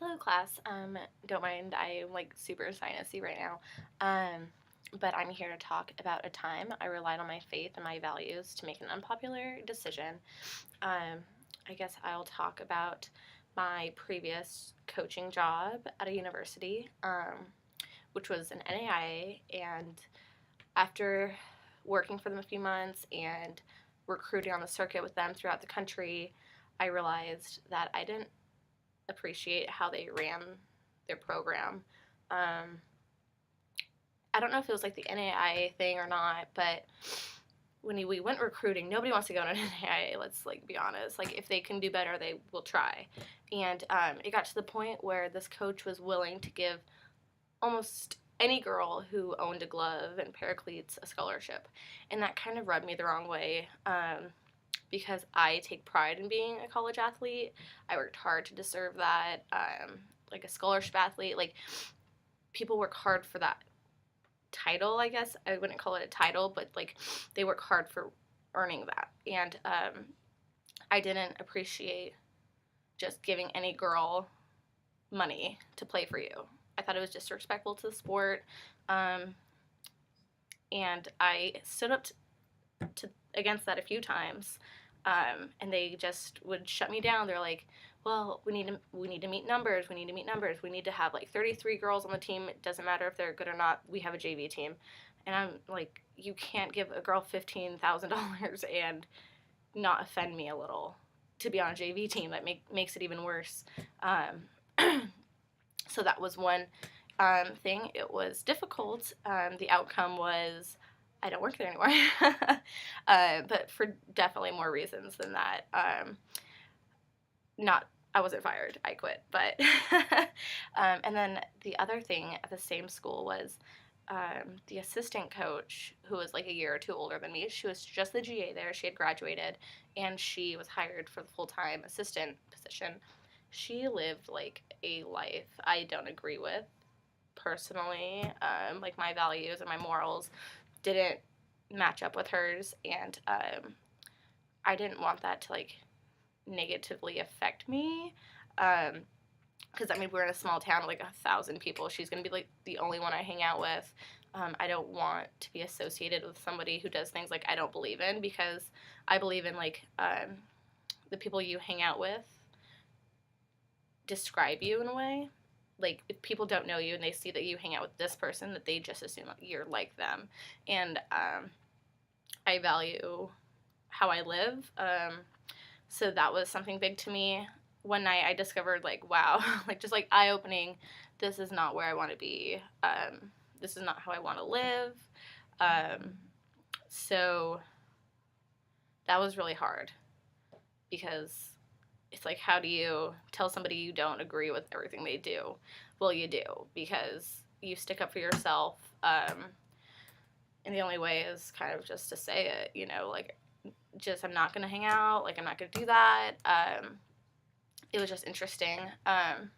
Hello, class. Don't mind, I'm like super sinusy right now. But I'm here to talk about a time I relied on my faith and my values to make an unpopular decision. Um, I guess I'll talk about my previous coaching job at a university, which was an NAIA. And after working for them a few months and recruiting on the circuit with them throughout the country, I realized that I didn't appreciate how they ran their program. Um, I don't know if it was like the NAIA thing or not, but when we went recruiting, nobody wants to go to an NAIA. Let's like be honest. Like if they can do better, they will try. And it got to the point where this coach was willing to give almost any girl who owned a glove and pair of cleats a scholarship, and that kind of rubbed me the wrong way. Because I take pride in being a college athlete. I worked hard to deserve that. Like a scholarship athlete, like people work hard for that title, I guess. I wouldn't call it a title, but like they work hard for earning that. And I didn't appreciate just giving any girl money to play for you. I thought it was disrespectful to the sport. Um, and I stood up to against that a few times, and they just would shut me down. They're like, "Well, we need to meet numbers. We need to meet numbers. We need to have like 33 girls on the team. It doesn't matter if they're good or not. We have a JV team." And I'm like, "You can't give a girl $15,000 and not offend me a little to be on a JV team. That makes it even worse." Um, so that was one thing. It was difficult. The outcome was I don't work there anymore, but for definitely more reasons than that. Not I wasn't fired. I quit. But and then the other thing at the same school was the assistant coach, who was like a year or two older than me. She was just the GA there. She had graduated, and she was hired for the full-time assistant position. She lived like a life I don't agree with personally. Like my values and my morals didn't match up with hers, and I didn't want that to like negatively affect me. Because I mean, we're in a small town, like 1,000 people. She's gonna be like the only one I hang out with. I don't want to be associated with somebody who does things like I don't believe in, because I believe in like the people you hang out with describe you in a way. Like if people don't know you and they see that you hang out with this person, that they just assume that you're like them. And I value how I live. So that was something big to me. One night I discovered like, wow, like just like eye opening. This is not where I want to be. This is not how I want to live. Um, so that was really hard, because it's like, how do you tell somebody you don't agree with everything they do? Well, you do, because you stick up for yourself. And the only way is kind of just to say it, like, just I'm not going to hang out. Like, I'm not going to do that. It was just interesting. And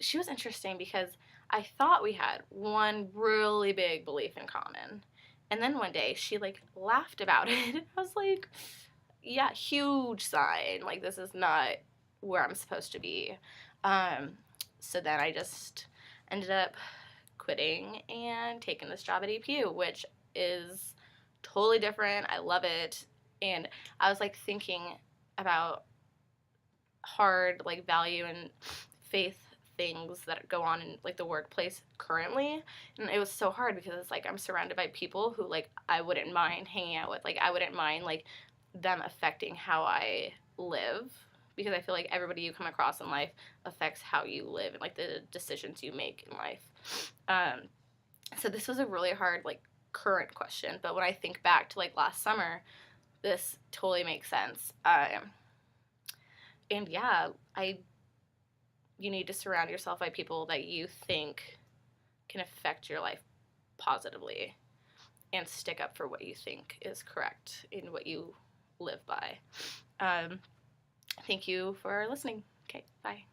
she was interesting because I thought we had one really big belief in common. And then one day she, like, laughed about it. I was like, yeah, huge sign. Like, this is not where I'm supposed to be. So then I just ended up quitting and taking this job at APU, which is totally different. I love it. And I was like thinking about hard like value and faith things that go on in like the workplace currently, and it was so hard because it's like I'm surrounded by people who like I wouldn't mind hanging out with. Like I wouldn't mind like them affecting how I live, because I feel like everybody you come across in life affects how you live and like the decisions you make in life. So this was a really hard like current question, but when I think back to like last summer, this totally makes sense. And yeah, you need to surround yourself by people that you think can affect your life positively, and stick up for what you think is correct in what you live by. Thank you for listening. Okay, bye.